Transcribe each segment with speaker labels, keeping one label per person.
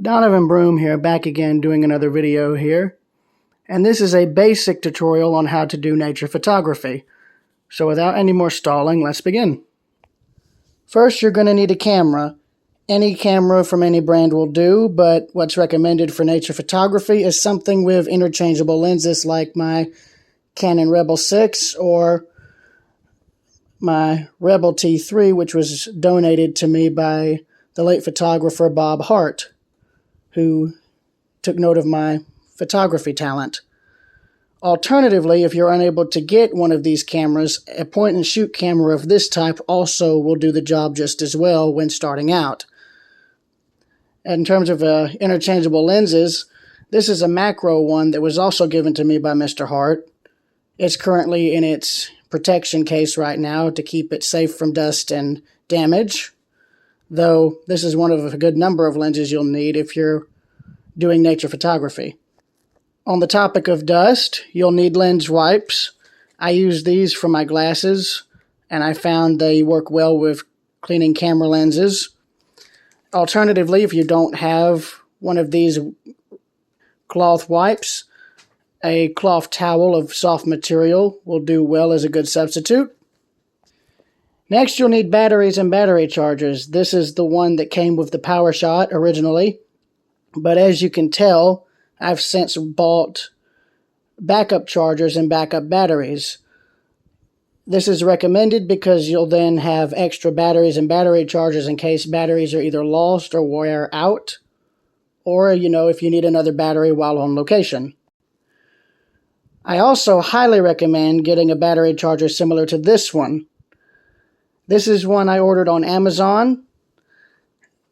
Speaker 1: Donovan Broom here, back again doing another video here. And this is a basic tutorial on how to do nature photography. So without any more stalling, let's begin. First, you're going to need a camera. Any camera from any brand will do, but what's recommended for nature photography is something with interchangeable lenses like my Canon Rebel 6 or my Rebel T3, which was donated to me by the late photographer Bob Hart, who took note of my photography talent. Alternatively, if you're unable to get one of these cameras, a point-and-shoot camera of this type also will do the job just as well when starting out. In terms of interchangeable lenses, this is a macro one that was also given to me by Mr. Hart. It's currently in its protection case right now to keep it safe from dust and damage, though this is one of a good number of lenses you'll need if you're doing nature photography. On the topic of dust, you'll need lens wipes. I use these for my glasses, and I found they work well with cleaning camera lenses. Alternatively, if you don't have one of these cloth wipes, a cloth towel of soft material will do well as a good substitute. Next, you'll need batteries and battery chargers. This is the one that came with the PowerShot originally, but as you can tell, I've since bought backup chargers and backup batteries. This is recommended because you'll then have extra batteries and battery chargers in case batteries are either lost or wear out, or, if you need another battery while on location. I also highly recommend getting a battery charger similar to this one. This is one I ordered on Amazon,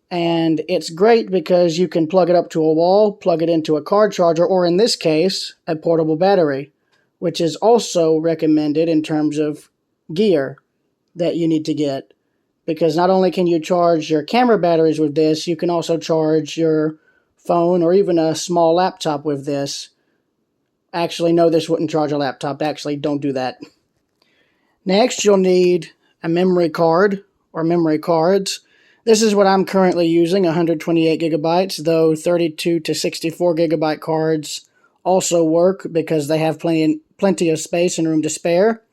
Speaker 1: and it's great because you can plug it up to a wall, plug it into a car charger, or in this case, a portable battery, which is also recommended in terms of gear that you need to get. Because not only can you charge your camera batteries with this, you can also charge your phone or even a small laptop with this. Actually, no, this wouldn't charge a laptop. Actually, don't do that. Next, you'll need a memory card or memory cards. This is what I'm currently using, 128 gigabytes, though 32 to 64 gigabyte cards also work because they have plenty of space and room to spare.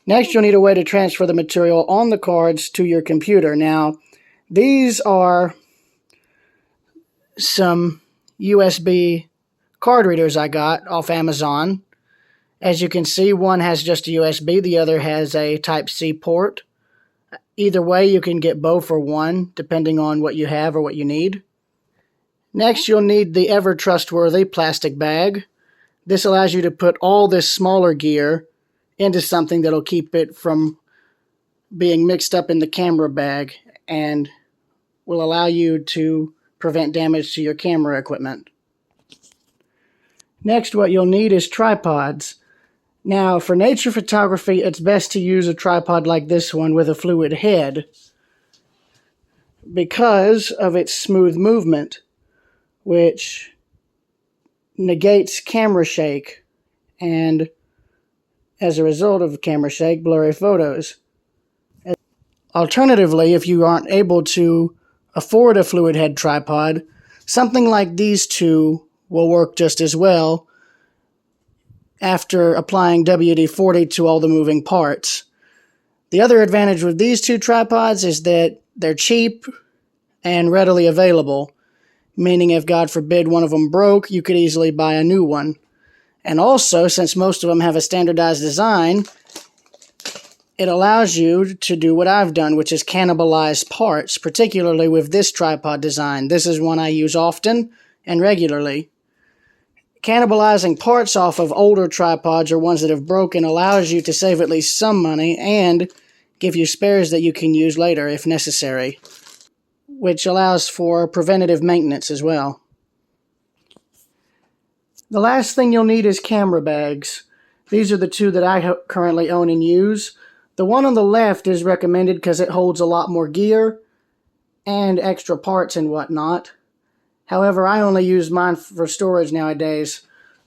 Speaker 1: Next, you'll need a way to transfer the material on the cards to your computer. Now, these are some USB card readers I got off Amazon. As you can see, one has just a USB, the other has a Type-C port. Either way, you can get both or one, depending on what you have or what you need. Next, you'll need the ever-trustworthy plastic bag. This allows you to put all this smaller gear into something that'll keep it from being mixed up in the camera bag and will allow you to prevent damage to your camera equipment. Next, what you'll need is tripods. Now, for nature photography, it's best to use a tripod like this one with a fluid head because of its smooth movement, which negates camera shake, and as a result of camera shake, blurry photos. Alternatively, if you aren't able to afford a fluid head tripod, something like these two will work just as well after applying WD-40 to all the moving parts. The other advantage with these two tripods is that they're cheap and readily available, meaning if God forbid one of them broke, you could easily buy a new one. And also, since most of them have a standardized design, it allows you to do what I've done, which is cannibalize parts, particularly with this tripod design. This is one I use often and regularly. Cannibalizing parts off of older tripods or ones that have broken allows you to save at least some money and give you spares that you can use later if necessary, which allows for preventative maintenance as well. The last thing you'll need is camera bags. These are the two that I currently own and use. The one on the left is recommended because it holds a lot more gear and extra parts and whatnot. However, I only use mine for storage nowadays.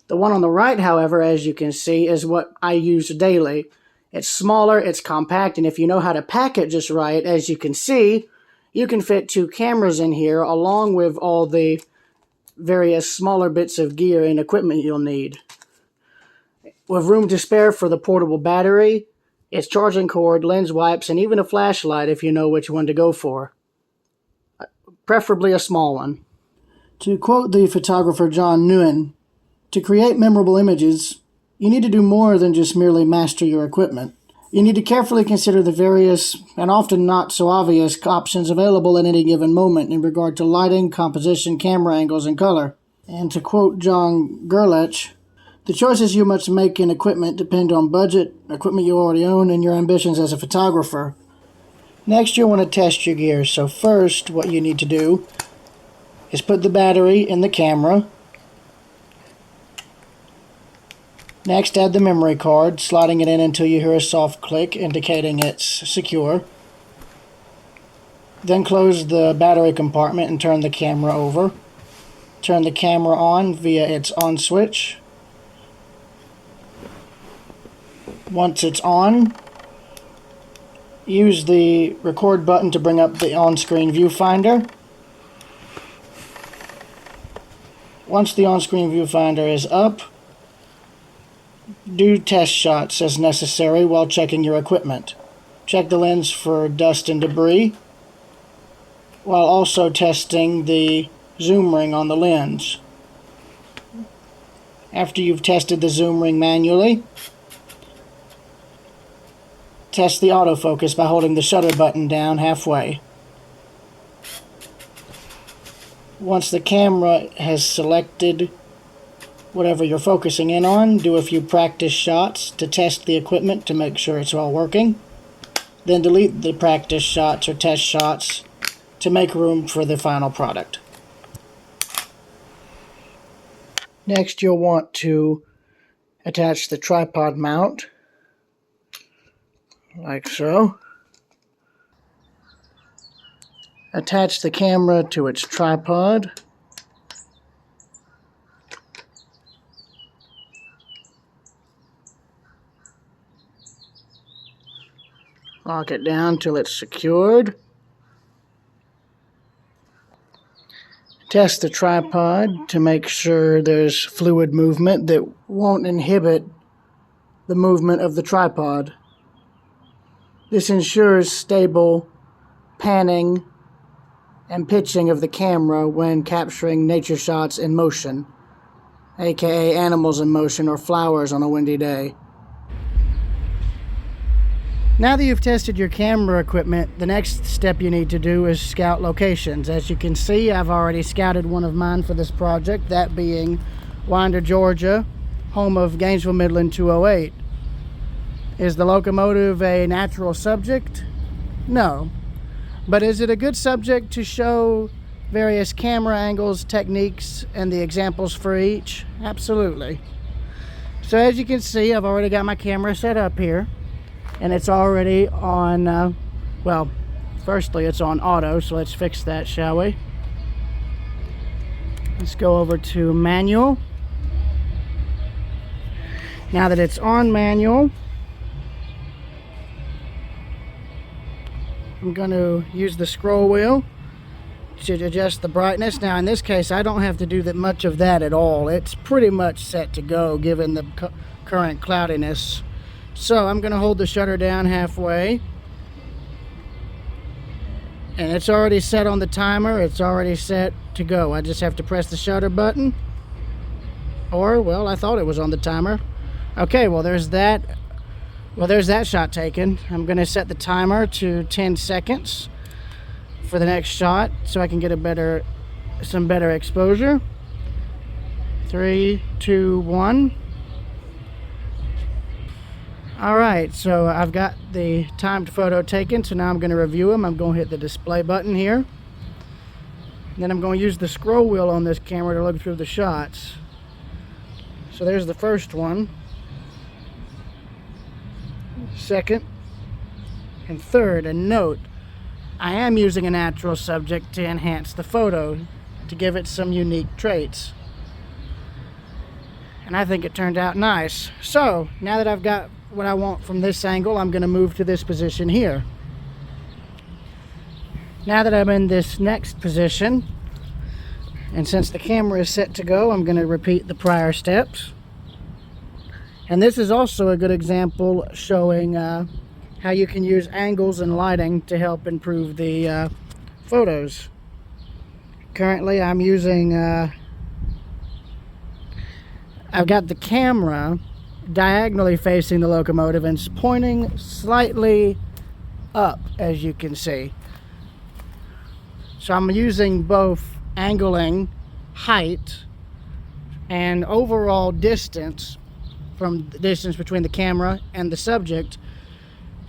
Speaker 1: The one on the right, however, as you can see, is what I use daily. It's smaller, it's compact, and if you know how to pack it just right, as you can see, You can fit 2 cameras in here along with all the various smaller bits of gear and equipment you'll need. With room to spare for the portable battery, its charging cord, lens wipes, and even a flashlight if you know which one to go for. Preferably a small one. To quote the photographer John Nguyen, to create memorable images, you need to do more than just merely master your equipment. You need to carefully consider the various, and often not so obvious, options available at any given moment in regard to lighting, composition, camera angles, and color. And to quote John Gerlach, the choices you must make in equipment depend on budget, equipment you already own, and your ambitions as a photographer. Next, you'll want to test your gear. So first, what you need to do is put the battery in the camera. Next, add the memory card, sliding it in until you hear a soft click indicating it's secure. Then close the battery compartment and turn the camera over. Turn the camera on via its on switch. Once it's on, use the record button to bring up the on-screen viewfinder. Once the on-screen viewfinder is up, do test shots as necessary while checking your equipment. Check the lens for dust and debris, while also testing the zoom ring on the lens. After you've tested the zoom ring manually, test the autofocus by holding the shutter button down halfway. Once the camera has selected whatever you're focusing in on, do a few practice shots to test the equipment to make sure it's all working. Then delete the practice shots or test shots to make room for the final product. Next, you'll want to attach the tripod mount, like so. Attach the camera to its tripod. Lock it down till it's secured. Test the tripod to make sure there's fluid movement that won't inhibit the movement of the tripod. This ensures stable panning and pitching of the camera when capturing nature shots in motion, aka animals in motion or flowers on a windy day. Now that you've tested your camera equipment, the next step you need to do is scout locations. As you can see, I've already scouted one of mine for this project, that being Winder, Georgia, home of Gainesville Midland 208. Is the locomotive a natural subject? No. But is it a good subject to show various camera angles, techniques, and the examples for each? Absolutely. So as you can see, I've already got my camera set up here. And it's already on, well, firstly it's on auto, so let's fix that, shall we? Let's go over to manual. Now that it's on manual, I'm going to use the scroll wheel to adjust the brightness. Now in this case, I don't have to do that much of that at all. It's pretty much set to go given the current cloudiness. So I'm going to hold the shutter down halfway, and it's already set on the timer. It's already set to go. I just have to press the shutter button, or, well, I thought it was on the timer. Okay, well there's that. Well, there's that shot taken. I'm going to set the timer to 10 seconds for the next shot so I can get some better exposure. 3, 2, 1. Alright, so I've got the timed photo taken, so now I'm going to review them. I'm going to hit the display button here. And then I'm going to use the scroll wheel on this camera to look through the shots. So there's the first one, second, and third. And note, I am using a natural subject to enhance the photo, to give it some unique traits. And I think it turned out nice. So, now that I've got what I want from this angle, I'm going to move to this position here. Now that I'm in this next position, and since the camera is set to go, I'm going to repeat the prior steps. And this is also a good example showing how you can use angles and lighting to help improve the photos. Currently I'm using, I've got the camera diagonally facing the locomotive and it's pointing slightly up, as you can see. So I'm using both angling, height, and overall distance from the distance between the camera and the subject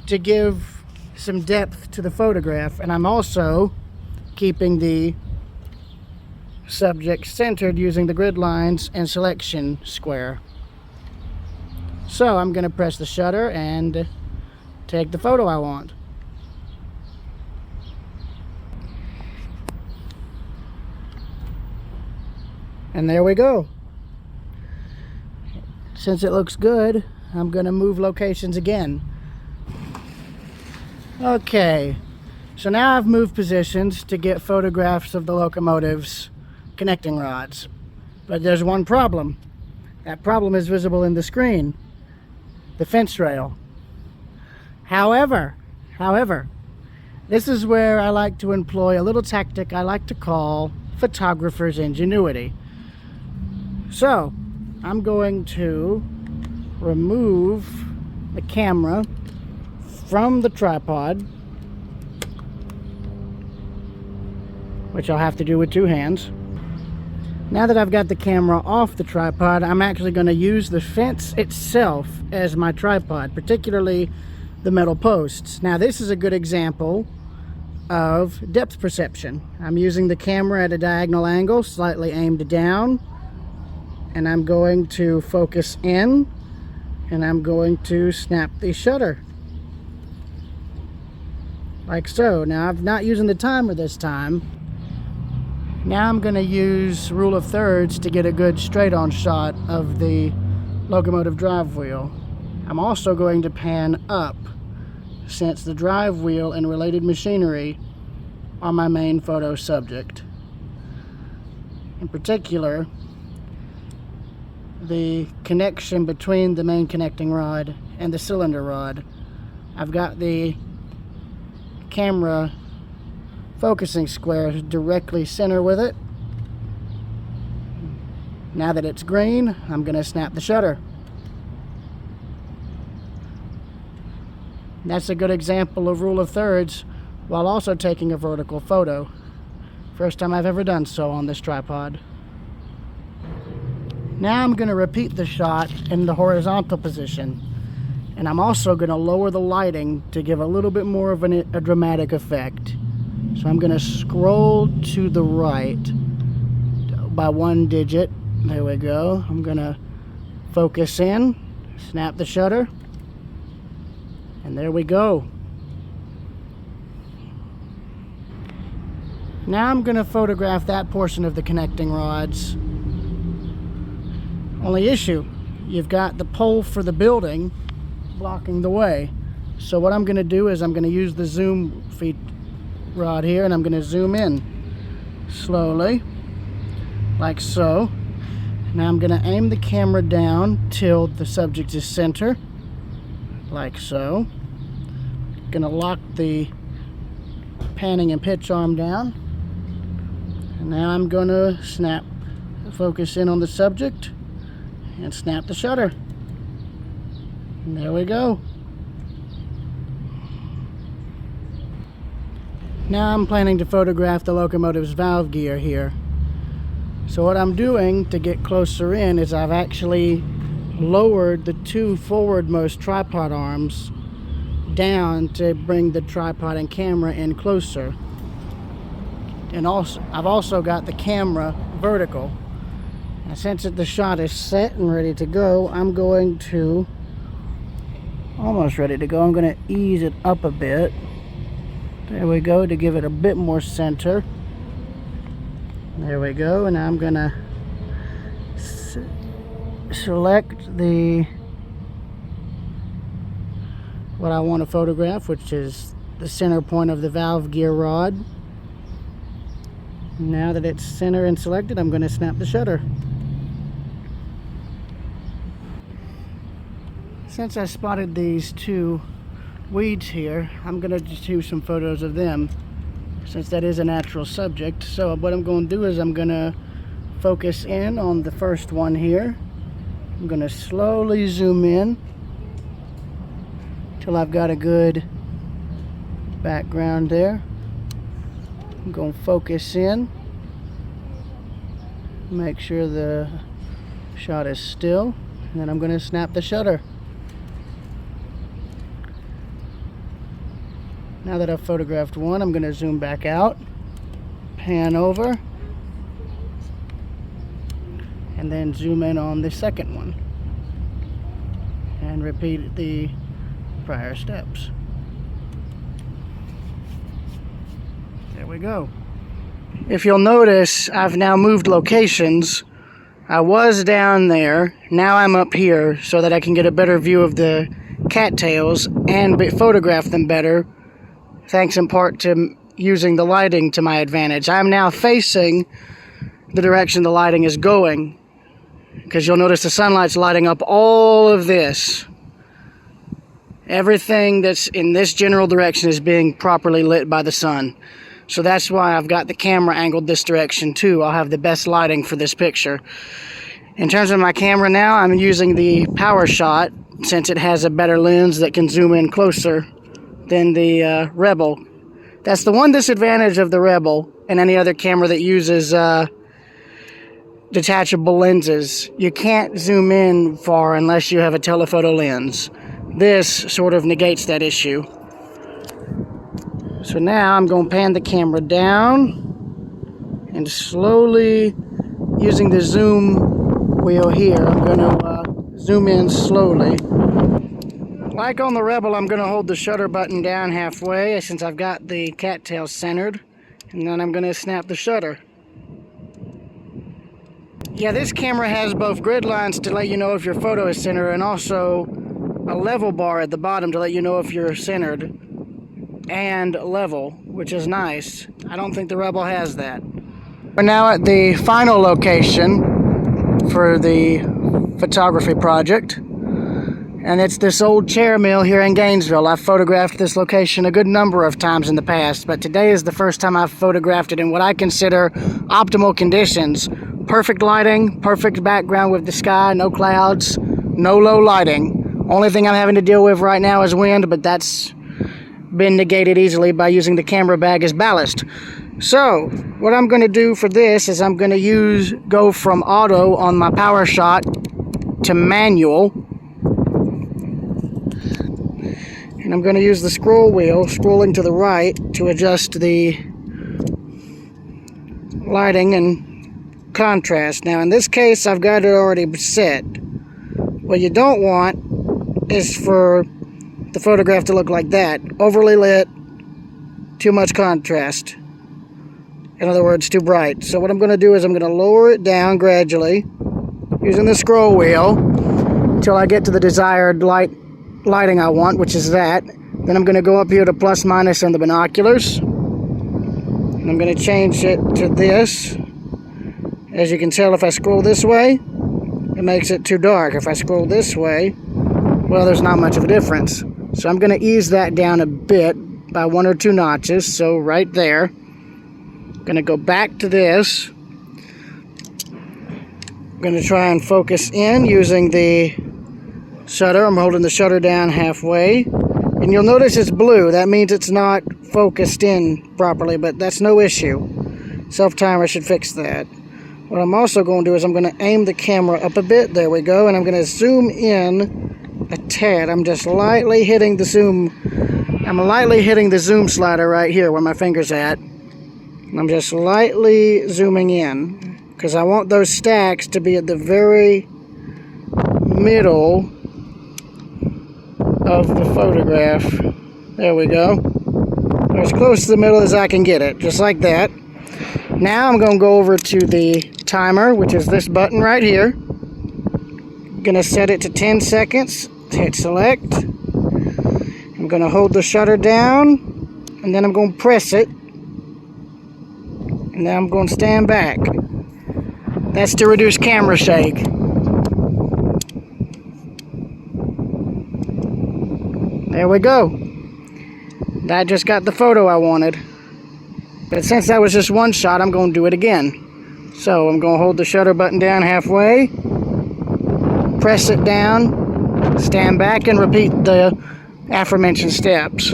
Speaker 1: to give some depth to the photograph. And I'm also keeping the subject centered using the grid lines and selection square. So I'm going to press the shutter and take the photo I want. And there we go. Since it looks good, I'm going to move locations again. Okay, so now I've moved positions to get photographs of the locomotive's connecting rods. But there's one problem. That problem is visible in the screen. The fence rail. However, this is where I like to employ a little tactic I like to call photographer's ingenuity. So, I'm going to remove the camera from the tripod, which I'll have to do with two hands. Now that I've got the camera off the tripod, I'm actually going to use the fence itself as my tripod, particularly the metal posts. Now this is a good example of depth perception. I'm using the camera at a diagonal angle, slightly aimed down, and I'm going to focus in, and I'm going to snap the shutter. Like so. Now I'm not using the timer this time. Now I'm going to use rule of thirds to get a good straight-on shot of the locomotive drive wheel. I'm also going to pan up, since the drive wheel and related machinery are my main photo subject. In particular, the connection between the main connecting rod and the cylinder rod. I've got the camera focusing square directly center with it. Now that it's green, I'm going to snap the shutter. That's a good example of rule of thirds while also taking a vertical photo. First time I've ever done so on this tripod. Now I'm going to repeat the shot in the horizontal position, and I'm also going to lower the lighting to give a little bit more of a dramatic effect. So I'm going to scroll to the right by one digit. There we go. I'm going to focus in, snap the shutter, and there we go. Now I'm going to photograph that portion of the connecting rods. Only issue, you've got the pole for the building blocking the way. So what I'm going to do is I'm going to use the zoom feed rod here, and I'm going to zoom in slowly, like so. Now I'm going to aim the camera down till the subject is center, like so. Going to lock the panning and pitch arm down. And now I'm going to snap, focus in on the subject, and snap the shutter. And there we go. Now I'm planning to photograph the locomotive's valve gear here. So what I'm doing to get closer in is I've actually lowered the two forwardmost tripod arms down to bring the tripod and camera in closer. And also, I've also got the camera vertical. Now, since the shot is set and ready to go, I'm going to, almost ready to go, I'm going to ease it up a bit. There we go, to give it a bit more center. There we go, and I'm going to select what I want to photograph, which is the center point of the valve gear rod. Now that it's center and selected, I'm going to snap the shutter. Since I spotted these two weeds here, I'm going to just do some photos of them, since that is a natural subject. So what I'm going to do is I'm going to focus in on the first one here. I'm going to slowly zoom in till I've got a good background there. I'm going to focus in, make sure the shot is still, and then I'm going to snap the shutter. Now that I've photographed one, I'm going to zoom back out, pan over, and then zoom in on the second one, and repeat the prior steps. There we go. If you'll notice, I've now moved locations. I was down there, now I'm up here so that I can get a better view of the cattails and photograph them better, thanks in part to using the lighting to my advantage. I'm now facing the direction the lighting is going, because you'll notice the sunlight's lighting up all of this. Everything that's in this general direction is being properly lit by the sun. So that's why I've got the camera angled this direction too. I'll have the best lighting for this picture. In terms of my camera now, I'm using the PowerShot, since it has a better lens that can zoom in closer than the Rebel. That's the one disadvantage of the Rebel and any other camera that uses detachable lenses. You can't zoom in far unless you have a telephoto lens. This sort of negates that issue. So now I'm going to pan the camera down and slowly, using the zoom wheel here, I'm going to zoom in slowly. Like on the Rebel, I'm going to hold the shutter button down halfway since I've got the cattail centered, and then I'm going to snap the shutter. Yeah, this camera has both grid lines to let you know if your photo is centered, and also a level bar at the bottom to let you know if you're centered and level, which is nice. I don't think the Rebel has that. We're now at the final location for the photography project, and it's this old chair mill here in Gainesville. I've photographed this location a good number of times in the past, but today is the first time I've photographed it in what I consider optimal conditions. Perfect lighting, perfect background with the sky, no clouds, no low lighting. Only thing I'm having to deal with right now is wind, but that's been negated easily by using the camera bag as ballast. So what I'm going to do for this is I'm going to go from auto on my PowerShot to manual, and I'm going to use the scroll wheel, scrolling to the right, to adjust the lighting and contrast. Now in this case I've got it already set. What you don't want is for the photograph to look like that. Overly lit, too much contrast. In other words, too bright. So what I'm going to do is I'm going to lower it down gradually using the scroll wheel until I get to the desired lighting I want, which is that. Then I'm going to go up here to plus minus in the binoculars, and I'm going to change it to this. As you can tell, if I scroll this way, it makes it too dark. If I scroll this way, well, there's not much of a difference. So I'm going to ease that down a bit by 1 or 2 notches, so right there. I'm going to go back to this. I'm going to try and focus in using the shutter. I'm holding the shutter down halfway, and you'll notice it's blue. That means it's not focused in properly, but that's no issue. Self-timer should fix that. What I'm also going to do is I'm going to aim the camera up a bit. There we go. And I'm going to zoom in a tad. I'm just lightly hitting the zoom. I'm lightly hitting the zoom slider right here where my finger's at. And I'm just lightly zooming in because I want those stacks to be at the very middle of the photograph. There we go. As close to the middle as I can get it, just like that. Now I'm going to go over to the timer, which is this button right here. I'm going to set it to 10 seconds. Hit select. I'm going to hold the shutter down, and then I'm going to press it. And now I'm going to stand back. That's to reduce camera shake. There we go. That just got the photo I wanted. But since that was just one shot, I'm going to do it again. So I'm going to hold the shutter button down halfway, press it down, stand back, and repeat the aforementioned steps.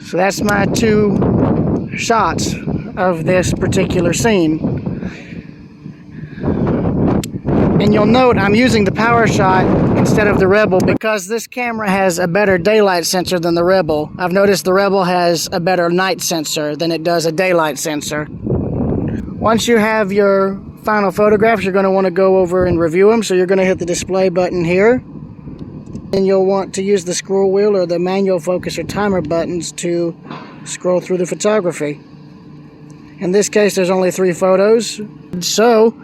Speaker 1: So that's my 2 shots of this particular scene. And you'll note I'm using the PowerShot instead of the Rebel because this camera has a better daylight sensor than the Rebel. I've noticed the Rebel has a better night sensor than it does a daylight sensor. Once you have your final photographs, you're going to want to go over and review them. So you're going to hit the display button here. And you'll want to use the scroll wheel or the manual focus or timer buttons to scroll through the photography. In this case, there's only 3 photos. So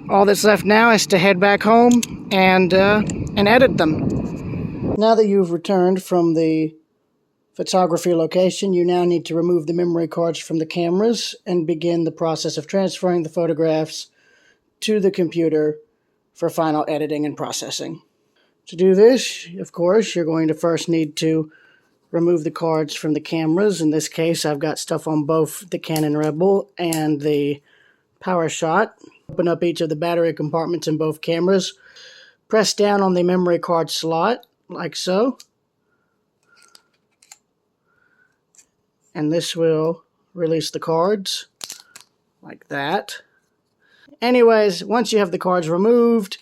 Speaker 1: all that's left now is to head back home and edit them. Now that you've returned from the photography location, you now need to remove the memory cards from the cameras and begin the process of transferring the photographs to the computer for final editing and processing. To do this, of course, you're going to first need to remove the cards from the cameras. In this case, I've got stuff on both the Canon Rebel and the PowerShot. Open up each of the battery compartments in both cameras. Press down on the memory card slot, like so. And this will release the cards, like that. Anyways, once you have the cards removed,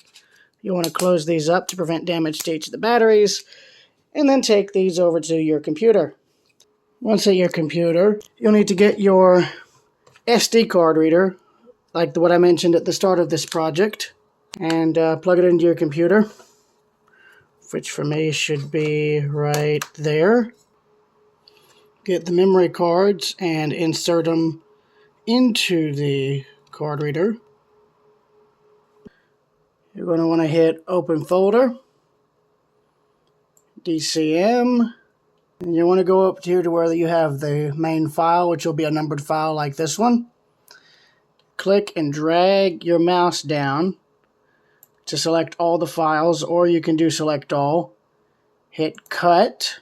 Speaker 1: you want to close these up to prevent damage to each of the batteries, and then take these over to your computer. Once at your computer, you'll need to get your SD card reader, like what I mentioned at the start of this project, and plug it into your computer, which for me should be right there. Get the memory cards and insert them into the card reader. You're going to want to hit Open Folder, DCM, and you want to go up here to where you have the main file, which will be a numbered file like this one. Click and drag your mouse down to select all the files, or you can do select all. Hit Cut.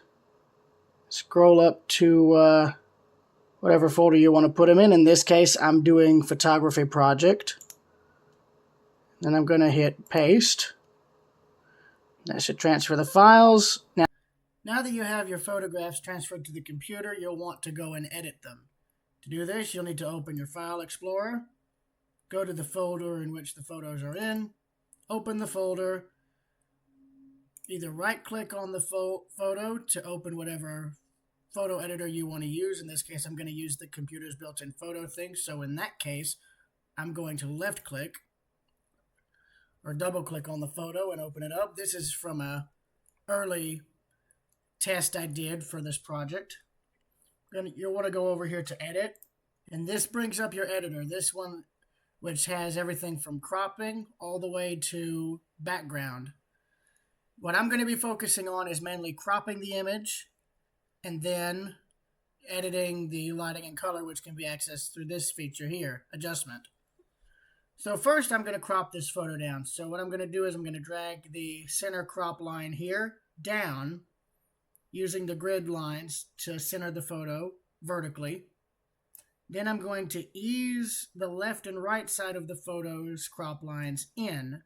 Speaker 1: Scroll up to whatever folder you want to put them in. In this case, I'm doing Photography Project. Then I'm going to hit Paste. That should transfer the files. Now that you have your photographs transferred to the computer, you'll want to go and edit them. To do this, you'll need to open your File Explorer, go to the folder in which the photos are in, open the folder, either right-click on the photo to open whatever photo editor you want to use. In this case, I'm going to use the computer's built-in photo thing, so in that case, I'm going to left-click or double-click on the photo and open it up. This is from an early test I did for this project. You'll want to go over here to Edit, and this brings up your editor. This one, which has everything from cropping all the way to background. What I'm going to be focusing on is mainly cropping the image and then editing the lighting and color, which can be accessed through this feature here, Adjustment. So first I'm going to crop this photo down. So what I'm going to do is I'm going to drag the center crop line here down using the grid lines to center the photo vertically. Then I'm going to ease the left and right side of the photo's crop lines in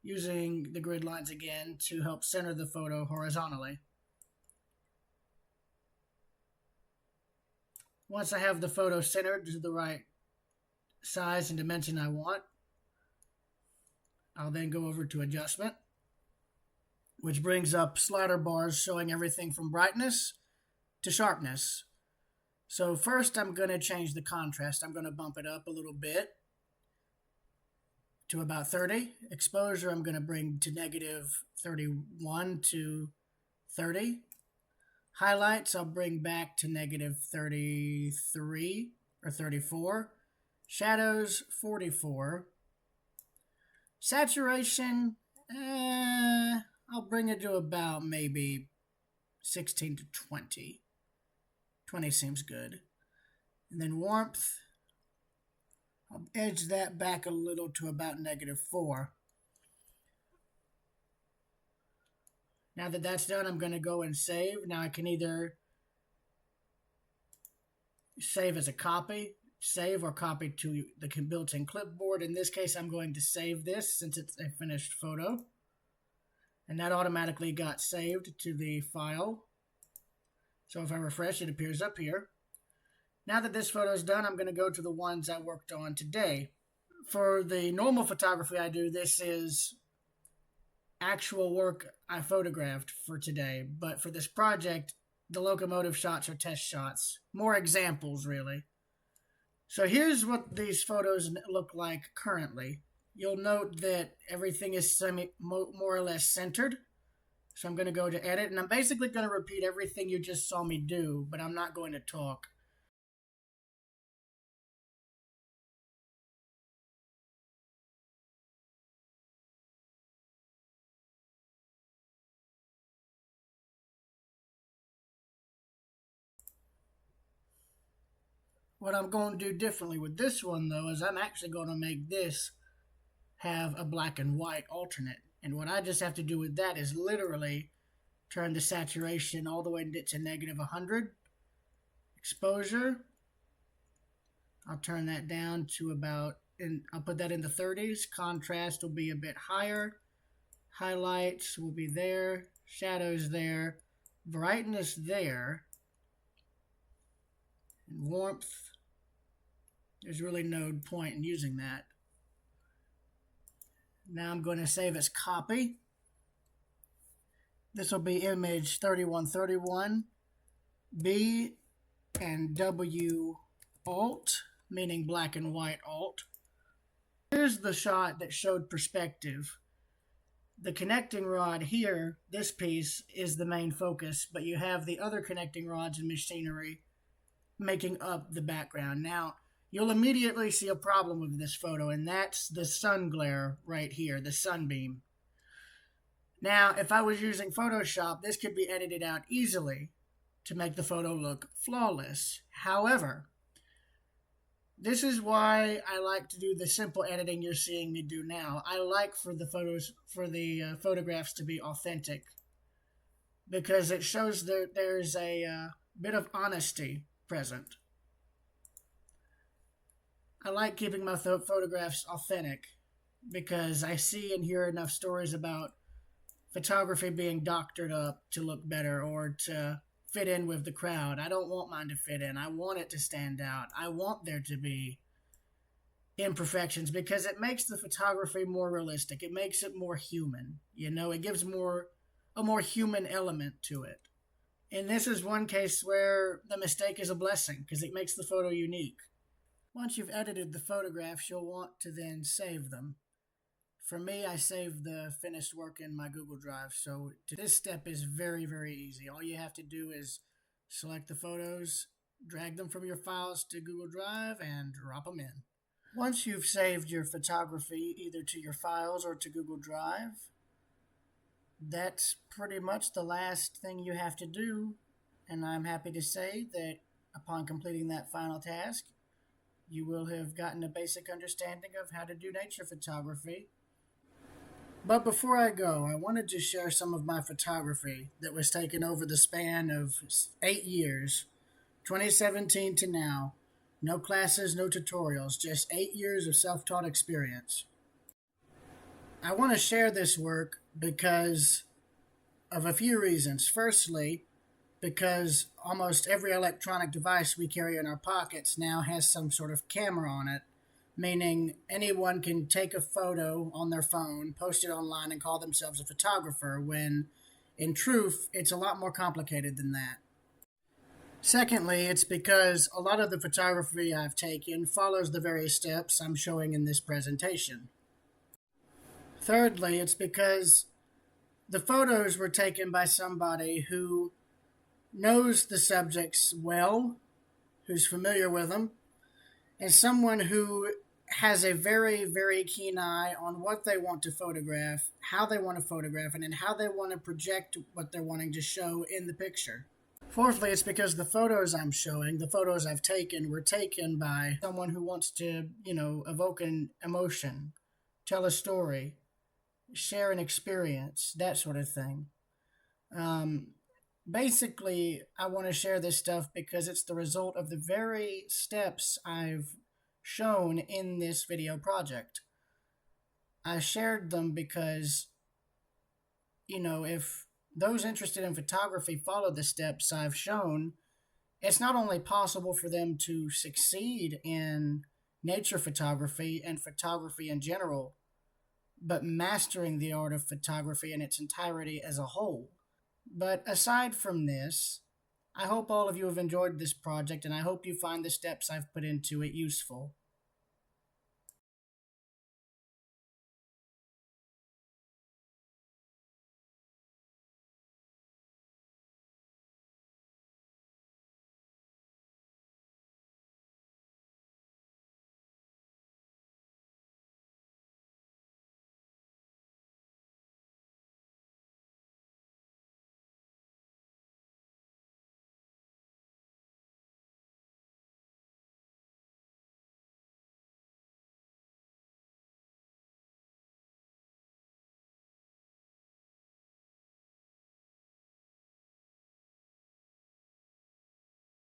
Speaker 1: using the grid lines again to help center the photo horizontally. Once I have the photo centered to the right size and dimension I want, I'll then go over to Adjustment, which brings up slider bars showing everything from brightness to sharpness. So first I'm going to change the contrast. I'm going to bump it up a little bit to about 30. Exposure I'm going to bring to negative 31 to 30. Highlights I'll bring back to negative 33 or 34. Shadows 44. Saturation, I'll bring it to about maybe 16 to 20. 20 seems good. And then warmth, I'll edge that back a little to about -4. Now that that's done, I'm going to go and save. Now I can either save as a copy, save or copy to the built-in clipboard. In this case, I'm going to save this since it's a finished photo. And that automatically got saved to the file. So if I refresh, it appears up here. Now that this photo is done, I'm going to go to the ones I worked on today. For the normal photography I do, this is actual work I photographed for today. But for this project, the locomotive shots are test shots. More examples, really. So here's what these photos look like currently. You'll note that everything is more or less centered. So I'm going to go to edit, and I'm basically going to repeat everything you just saw me do, but I'm not going to talk. What I'm going to do differently with this one, though, is I'm actually going to make this have a black and white alternate. And what I just have to do with that is literally turn the saturation all the way to -100. Exposure, I'll turn that down to about, and I'll put that in the 30s. Contrast will be a bit higher. Highlights will be there. Shadows there. Brightness there. And warmth, there's really no point in using that. Now I'm going to save as copy. This will be image 3131, B and W alt, meaning black and white alt. Here's the shot that showed perspective. The connecting rod here, this piece, is the main focus, but you have the other connecting rods and machinery making up the background. Now, you'll immediately see a problem with this photo, and that's the sun glare right here, the sunbeam. Now, if I was using Photoshop, this could be edited out easily to make the photo look flawless. However, this is why I like to do the simple editing you're seeing me do now. I like for the photographs to be authentic because it shows that there's a bit of honesty present. I like keeping my photographs authentic because I see and hear enough stories about photography being doctored up to look better or to fit in with the crowd. I don't want mine to fit in. I want it to stand out. I want there to be imperfections because it makes the photography more realistic. It makes it more human. You know, it gives a more human element to it. And this is one case where the mistake is a blessing because it makes the photo unique. Once you've edited the photographs, you'll want to then save them. For me, I save the finished work in my Google Drive, so this step is very, very easy. All you have to do is select the photos, drag them from your files to Google Drive, and drop them in. Once you've saved your photography either to your files or to Google Drive, that's pretty much the last thing you have to do, and I'm happy to say that upon completing that final task, you will have gotten a basic understanding of how to do nature photography. But before I go, I wanted to share some of my photography that was taken over the span of 8 years, 2017 to now. No classes, no tutorials, just 8 years of self-taught experience. I want to share this work because of a few reasons. Firstly, because almost every electronic device we carry in our pockets now has some sort of camera on it, meaning anyone can take a photo on their phone, post it online, and call themselves a photographer, when in truth, it's a lot more complicated than that. Secondly, it's because a lot of the photography I've taken follows the various steps I'm showing in this presentation. Thirdly, it's because the photos were taken by somebody who knows the subjects well, who's familiar with them, and someone who has a very, very keen eye on what they want to photograph, how they want to photograph it, and how they want to project what they're wanting to show in the picture. Fourthly, it's because the photos I'm showing, the photos I've taken, were taken by someone who wants to, evoke an emotion, tell a story, share an experience, that sort of thing. Um, Basically, I want to share this stuff because it's the result of the very steps I've shown in this video project. I shared them because, if those interested in photography follow the steps I've shown, it's not only possible for them to succeed in nature photography and photography in general, but mastering the art of photography in its entirety as a whole. But aside from this, I hope all of you have enjoyed this project and I hope you find the steps I've put into it useful.